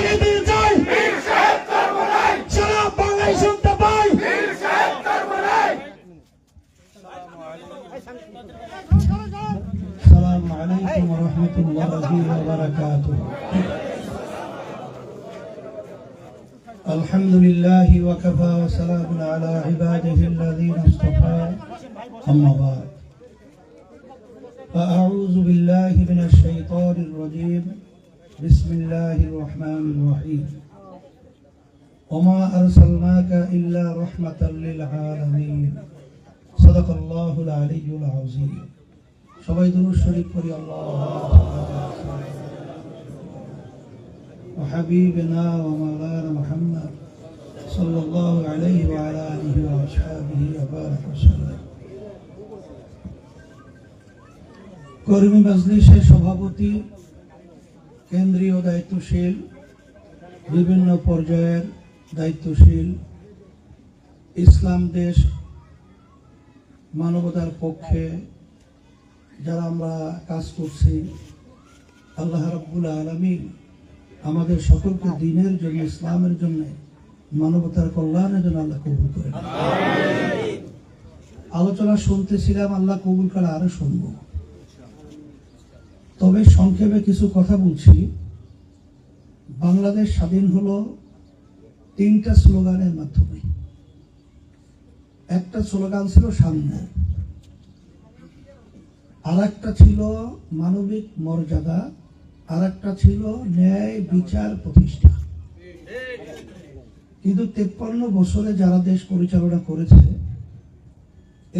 নিতে চাই সারা বাংলায় শুনতে পাই। আসসালামু আলাইকুম ওয়া রাহমাতুল্লাহি ওয়া বারাকাতুহু। আলহামদুলিল্লাহি ওয়া কাফা ওয়া সালামুন আলা ইবাদিহি আল্লাযীনা ইসতাফা, আম্মা বা'দ। فأعوذ بالله من الشيطان الرجيم بسم الله الرحمن الرحيم وما أرسلناك إلا رحمة للعالمين صدق الله العلي العظيم সবাই দুরূদ শরীফ পড়ি আল্লাহুম্মা وحبيبنا ومولانا محمد صلى الله عليه وعلى آله وأصحابه وبارك وسلم। কর্মী মজলিসের সভাপতি, কেন্দ্রীয় দায়িত্বশীল, বিভিন্ন পর্যায়ের দায়িত্বশীল, ইসলাম দেশ মানবতার পক্ষে যারা আমরা কাজ করছি, আল্লাহ রাব্বুল আলামিন আমাদের সকলকে দ্বীনের জন্য, ইসলামের জন্য, মানবতার কল্যাণের জন্য আল্লাহ কবুল করেন। আলোচনা শুনতেছিলাম, আল্লাহ কবুল করে আরো শুনবো। তবে সংক্ষেপে কিছু কথা বলছি। বাংলাদেশ স্বাধীন হলো তিনটা স্লোগানের মাধ্যমে। একটা স্লোগান ছিল সাম্য, আর একটা ছিল মানবিক মর্যাদা, আর একটা ছিল ন্যায় বিচার প্রতিষ্ঠা। কিন্তু 53 বছরে যারা দেশ পরিচালনা করেছে,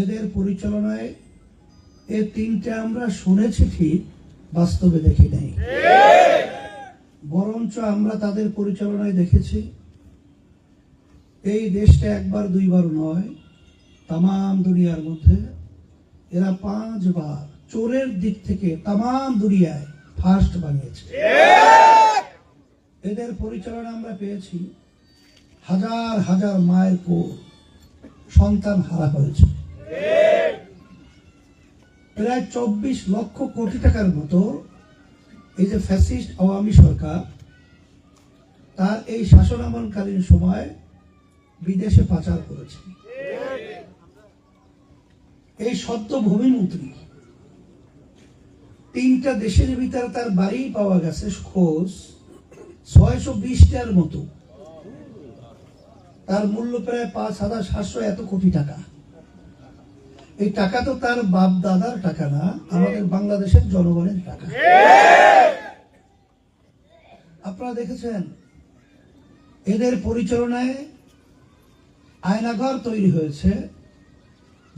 এদের পরিচালনায় এই তিনটা আমরা শুনেছি ঠিক, বাস্তবে দেখি নাই। বরঞ্চ আমরা তাদের পরিচালনায় দেখেছি এই দেশটা একবার দুইবার নয়, তামাম দুনিয়ার মধ্যে এরা 5 বার চোরের দিক থেকে তামাম দুনিয়ায় ফার্স্ট বানিয়েছে। এদের পরিচালনা আমরা পেয়েছি। হাজার হাজার মায়ের কোল সন্তান হারা হয়েছে। প্রায় 24 লক্ষ কোটি টাকার মতো এই যে ফ্যাসিস্ট আওয়ামী সরকার, তার এই শাসনামলকালীন সময় বিদেশে পাচার করেছে। এই সদ্য ভূমিমন্ত্রী 3টা দেশের ভিতরে তার বাড়ি পাওয়া গেছে খোঁজ 620টার মতো। তার মূল্য প্রায় 5700 এত কোটি টাকা। এই টাকা তো তার বাপ দাদার টাকা না, আমাদের বাংলাদেশের জনগণের টাকা। আপনারা দেখেছেন এদের পরিচালনায় আয়নাঘর তৈরি হয়েছে,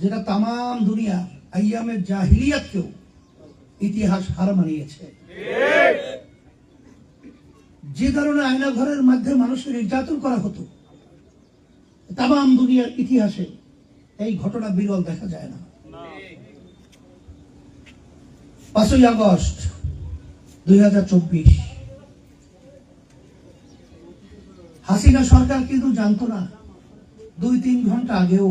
যেটা তামাম দুনিয়া আইয়ামের জাহিলিয়াতকেও ইতিহাস হার মানিয়েছে। যে ধরনের আয়নাঘরের মাধ্যমে মানুষকে নির্যাতন করা হতো, তামাম দুনিয়ার ইতিহাসে এই ঘটনা বিরল দেখা যায় না। 5ই আগস্ট 2024 হাসিনা সরকার কিন্তু জানতো না 2-3 ঘন্টা আগেও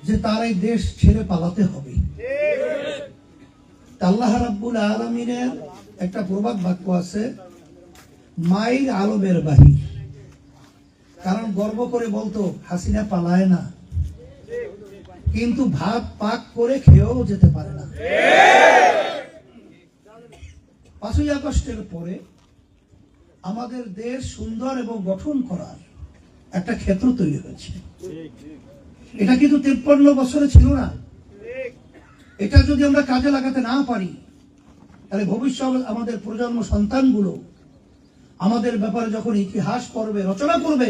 যে তার এই দেশ ছেড়ে পালাতে হবে। আল্লাহ রাব্বুল আলামিনের একটা প্রবাদ বাক্য আছে, মায়ের আলমের বাহির। কারণ গর্ব করে বলতো হাসিনা পালায় না, কিন্তু ভাত পাক করে খেয়েও যেতে পারে না। 5ই আগস্টের পরে আমাদের দেশ সুন্দর এবং গঠন করার একটা ক্ষেত্র তৈরি হয়েছে। এটা কিন্তু 53 বছরে ছিল না। এটা যদি আমরা কাজে লাগাতে না পারি, তাহলে ভবিষ্যৎ আমাদের প্রজন্ম সন্তানগুলো আমাদের ব্যাপারে যখন ইতিহাস পড়বে, রচনা করবে,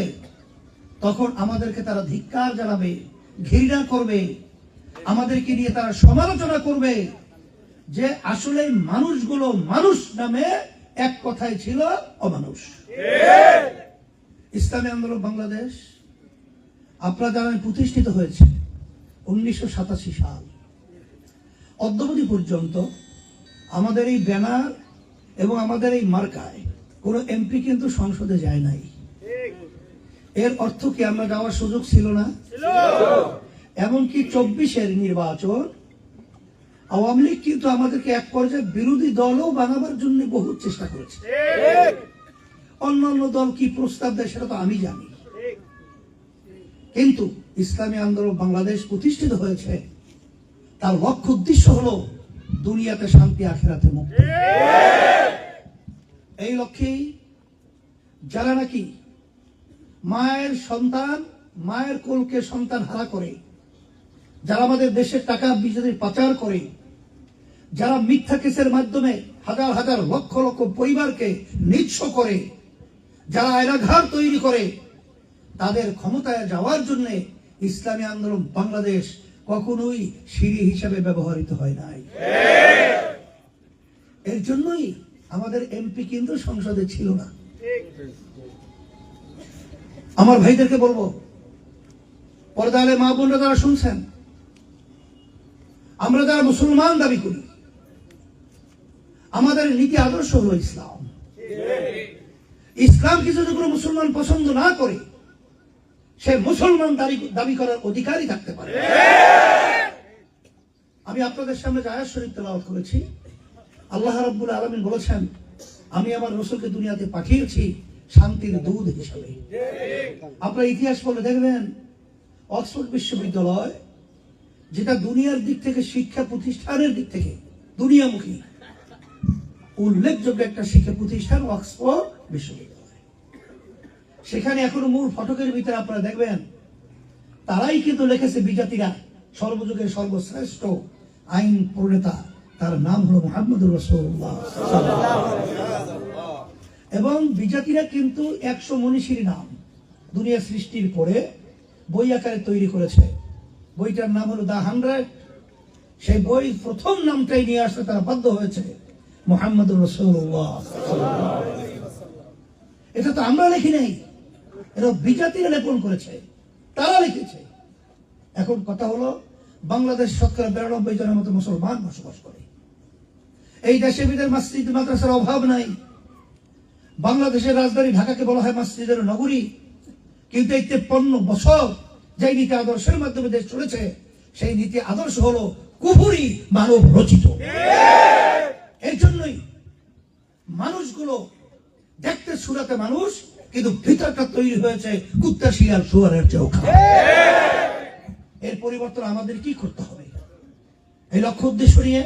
তখন আমাদেরকে তারা ধিক্কার জানাবে, ঘৃণা করবে, আমাদেরকে নিয়ে তারা সমালোচনা করবে যে আসলে মানুষগুলো মানুষ নামে এক কথায় ছিল অমানুষ। ইসলামী আন্দোলন বাংলাদেশ আপনারা জানেন প্রতিষ্ঠিত হয়েছে 1987 সাল। অদ্যাবধি পর্যন্ত আমাদের এই ব্যানার এবং আমাদের এই মার্কায় কোনো এমপি কিন্তু সংসদে যায় নাই। এর অর্থ কি আমরা যাওয়ার সুযোগ ছিল না? এমনকি 24-এর নির্বাচন আওয়ামী লীগ কিন্তু আমাদেরকে এক পর্যায়ে বিরোধী দলও বানাবার জন্য বহু চেষ্টা করেছে। অন্যান্য দল কি প্রস্তাব দেয় সেটা তো আমি জানি, কিন্তু ইসলামী আন্দোলন বাংলাদেশ প্রতিষ্ঠিত হয়েছে, তার লক্ষ্য উদ্দেশ্য হলো দুনিয়াতে শান্তি, আখিরাতে মুক্তি। এই লক্ষ্যেই যারা নাকি মায়ের কোলকে সন্তান হারা করে, যারা আমাদের দেশের টাকা বিদেশে পাচার করে, যারা মিথ্যা কেসের মাধ্যমে হাজার হাজার লক্ষ লক্ষ পরিবারকে নিঃস্ব করে, যারা আয়নাঘর তৈরি করে, তাদের ক্ষমতায় যাওয়ার জন্য ইসলামী আন্দোলন বাংলাদেশ কখনোই সিঁড়ি হিসাবে ব্যবহৃত হয় নাই। এর জন্যই আমাদের এমপি কিন্তু সংসদে ছিল না। আমার ভাইদেরকে বলবো, পর্দালে মা বোনরা যারা শুনছেন, আমরা যারা মুসলমান দাবি করি, আমাদের নীতি আদর্শ হলো ইসলাম। ইসলামকে যদি কোনো মুসলমান পছন্দ না করে, সে মুসলমান দাবি করার অধিকারই থাকতে পারে। আমি আপনাদের সামনে আয়াত শরীফ তেলাওয়াত করেছি। আল্লাহ রাব্বুল আলামিন বলেছেন, আমি আমার রাসূলকে দুনিয়াতে পাঠিয়েছি শান্তির দূত হিসাবে। আপনারা ইতিহাস বলে দেখবেন, অক্সফোর্ড বিশ্ববিদ্যালয়, যেটা দুনিয়ার দিক থেকে শিক্ষা প্রতিষ্ঠানের দিক থেকে দুনিয়ামুখী উল্লেখযোগ্য একটা শিক্ষা প্রতিষ্ঠান অক্সফোর্ড বিশ্ববিদ্যালয়, সেখানে এখনো মূল ফটকের ভিতরে আপনারা দেখবেন, তারাই কিন্তু লিখেছে বিজাতিরা সর্বযুগের সর্বশ্রেষ্ঠ আইন প্রণেতা, তার নাম হলো মুহাম্মদুর রাসূলুল্লাহ। এবং বিজাতিরা কিন্তু 100 মনীষীর নাম দুনিয়া সৃষ্টির পরে বই আকারে তৈরি করেছে। বইটার নাম হলো দ্য 100। সেই বই প্রথম নামটাই নিয়ে আসতে তারা বাধ্য হয়েছে, মুহাম্মদুর রাসূলুল্লাহ। এটা তো আমরা লিখি নাই, এটা বিজাতিরা লেখন করেছে, তারা লিখেছে। এখন কথা হলো, বাংলাদেশ শতকরা 92 জনের মতো মুসলমান বসবাস করে। এই দেশের ভিতরে মসজিদ মাদ্রাসার অভাব নাই। বাংলাদেশের রাজধানী ঢাকাকে বলা হয় মসজিদের নগরী, কিন্তু এই 53 বছর যে নীতি আদর্শের মাধ্যমে দেশ চলেছে, সেই নীতি আদর্শ হলো কুফরি মানব রচিত। এই জন্যই মানুষগুলো দেখতে সুরাতে মানুষ, কিন্তু ভিতরটা তৈরি হয়েছে কুত্তা, শিয়াল, শুয়ারের চেয়েও খারাপ। এর পরিবর্তন আমাদের কি করতে হবে? এই লক্ষ্য উদ্দেশ্য নিয়ে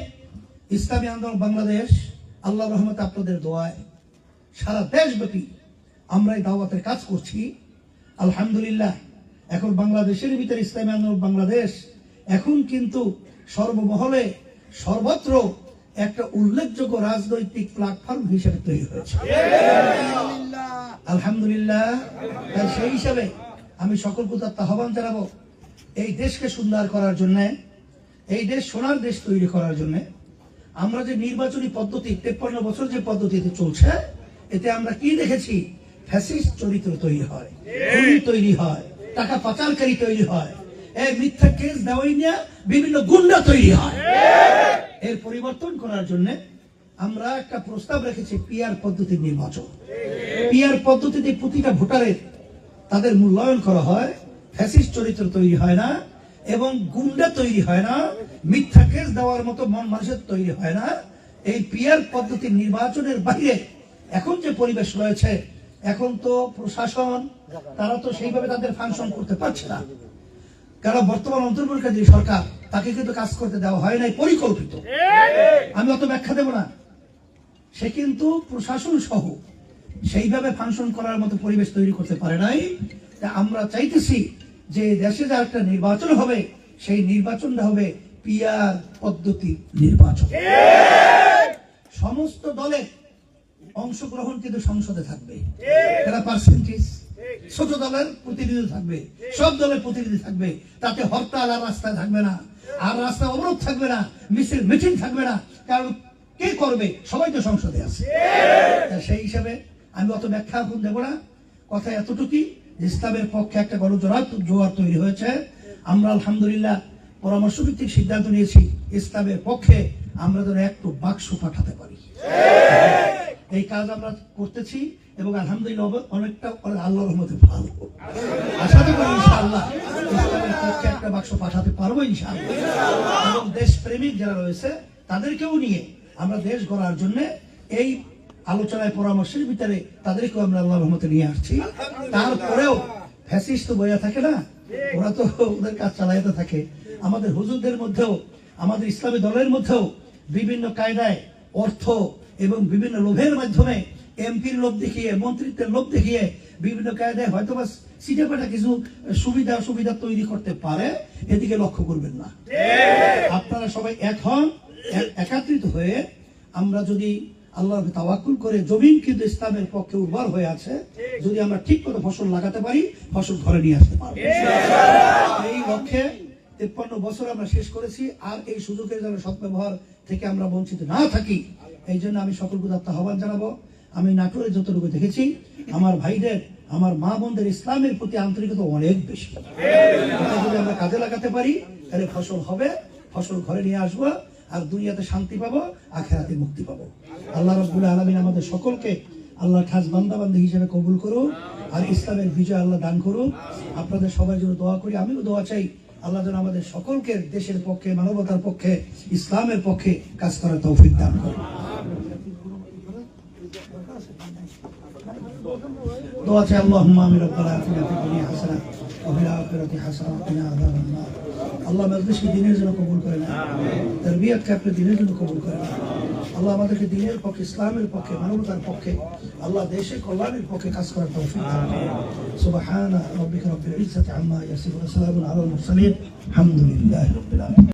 ইসলামী আন্দোলন বাংলাদেশ, আল্লাহর রহমতে আপনাদের দোয়ায় সারা দেশব্যাপী আমরা এই দাওয়াতের কাজ করছি। আলহামদুলিল্লাহ, এখন বাংলাদেশের ভিতরে ইসলামী আন্দোলন বাংলাদেশ এখন কিন্তু সর্বমহলে সর্বত্র একটা উল্লেখযোগ্য রাজনৈতিক প্ল্যাটফর্ম হিসেবে তৈরি হয়েছে। আলহামদুলিল্লাহ। সেই হিসাবে আমি সকল প্রতি আহ্বান জানাবো, এই দেশকে সুন্দর করার জন্য, এই দেশ সোনার দেশ তৈরি করার জন্য আমরা যে নির্বাচনী পদ্ধতি 53 বছর যে পদ্ধতিতে চলছে, এতে আমরা কি দেখেছি? ফ্যাসিস্ট চরিত্র তৈরি হয়, খুনি তৈরি হয়, টাকা পাচারকারী তৈরি হয়, এই মিথ্যা কেস দেওয়াই নিয়ে বিভিন্ন গুন্ডা তৈরি হয়। এর পরিবর্তন করার জন্য আমরা একটা প্রস্তাব রেখেছি, পিআর পদ্ধতির নির্বাচন। পিআর পদ্ধতিতে প্রতিটা ভোটারের তাদের মূল্যায়ন করা হয়, ফ্যাসিস্ট চরিত্র তৈরি হয় না এবং গুন্ডা তৈরি হয় না, মিথ্যা কেস দেওয়ার মতো মন মানুষের তৈরি হয় না। এই পিআর পদ্ধতির নির্বাচনের বাইরে এখন যে পরিবেশ রয়েছে, এখন তো প্রশাসন তারা তো সেইভাবে তাদের ফাংশন করতে পারছে না, কারণ বর্তমান অন্তর্বর্তীকালীন সরকার তাকে কিন্তু কাজ করতে দেওয়া হয় নাই পরিকল্পিত। আমি অত ব্যাখ্যা দেব না। সে কিন্তু প্রশাসন সহ সেইভাবে ফাংশন করার মতো পরিবেশ তৈরি করতে পারে নাই। আমরা চাইতেছি যে দেশে যা একটা নির্বাচন হবে, সেই নির্বাচনটা হবে পিআর পদ্ধতি নির্বাচন। সমস্ত দলের অংশগ্রহণ কিন্তু সংসদে থাকবে, এটা পার্সেন্টেজ। ছোট দলের প্রতিনিধি থাকবে, সব দলের প্রতিনিধি থাকবে। তাতে হরতাল আর রাস্তায় থাকবে না, আর রাস্তা অবরোধ থাকবে না, মিছিল মিটিং থাকবে না। কারণ কে করবে? সবাই তো সংসদে আছে। সেই হিসাবে আমি অত ব্যাখ্যা এখন দেব না। কথা এতটুকুই, ইসলামের পক্ষে একটা জোয়ার তৈরি হয়েছে। আমরা আলহামদুলিল্লাহ পরামর্শ ভিত্তিক সিদ্ধান্ত নিয়েছি, ইসলামের পক্ষে আমরা যেন একটু বাক্স পাঠাতে পারি। এই কাজ আমরা করতেছি এবং আলহামদুলিল্লাহ অনেকটা আল্লাহর রহমতে ভালো আশা করি ইনশাআল্লাহ ইসলামের পক্ষে একটা বাক্স পাঠাতে পারবো ইনশাআল্লাহ। এবং দেশ প্রেমিক যারা রয়েছে তাদেরকেও নিয়ে আমরা দেশ গড়ার জন্য এই আলোচনায় পরামর্শের ভিতরে তাদেরকেও আমরা আল্লাহর রহমতে নিয়ে আসছি। তারপরেও ফ্যাসিস্ট তো বইয়া থাকে না, ওরা তো ওদের কাজ চালাইতে থাকে। আমাদের হুজুরদের মধ্যেও, আমাদের ইসলামী দলের মধ্যেও বিভিন্ন কায়দায় অর্থ এবং বিভিন্ন লোভের মাধ্যমে, এমপির লোভ দেখিয়ে, মন্ত্রিত্বের লোভ দেখিয়ে বিভিন্ন কায়দায় হয়তো বা সিটে পাটা কিছু সুবিধা তৈরি করতে পারে, এদিকে লক্ষ্য করবেন না। আপনারা সবাই এখন একত্রিত হয়ে আমরা যদি আল্লাহকে তাওয়াক্কুল করে, জমিন কিন্তু ইসলামের পক্ষে উর্বর হয়ে আছে, যদি আমরা ঠিক করে ফসল লাগাতে পারি, ফসল ঘরে নিয়ে আসতে পারবো। এই লক্ষ্যে 53 বছর আমরা শেষ করেছি। আর এই সুযোগের যেন সদ্ব্যবহার থেকে আমরা বঞ্চিত না থাকি, এই জন্য আমি সকল প্রতি আহ্বান জানাবো। আমি নাটোরে যতটুকু দেখেছি, আমার ভাইদের, আমার মা বোনদের ইসলামের প্রতি আন্তরিকতা অনেক বেশি। এটা যদি আমরা কাজে লাগাতে পারি, তাহলে ফসল হবে, ফসল ঘরে নিয়ে আসবো, আর দুনিয়াতে শান্তি পাবো, আখিরাতে মুক্তি পাবো। আল্লাহ রাব্বুল আলামিন আমাদের সকলকে আল্লাহর খাস বান্দা-বান্দী হিসেবে কবুল করুন, আর ইসলামের বিজয় আল্লাহ দান করুন। আপনাদের সবার জন্য দোয়া করি, আমিও দোয়া চাই আল্লাহ যেন আমাদের সকলকে দেশের পক্ষে, মানবতার পক্ষে, ইসলামের পক্ষে কাজ করার তৌফিক দান করুন। দোয়া চাই, আল্লাহুম্মা আমিন রব্বানা আতিনা ফিদ দুনিয়া হাসানা ওয়া ফিল আখিরাতি হাসানা ওয়া কিনা আযাবান নার। আল্লাহ মজলিসকে দ্বীনের জন্য কবুল করে নেন, তারবিয়াতকে আপনি দ্বীনের জন্য কবুল করে নেন। আল্লাহ আমাদেরকে দ্বীনের পক্ষে, ইসলামের পক্ষে, মানবতার পক্ষে, আল্লাহ দেশের কল্যাণের পক্ষে কাজ করার তৌফিক দান করুন। সুবহানা রাব্বিকা রাব্বিল ইজ্জাতি আম্মা ইয়াসিফুন ওয়া সালামুন আলাল মুরসালিন আলহামদুলিল্লাহি রাব্বিল আলামিন।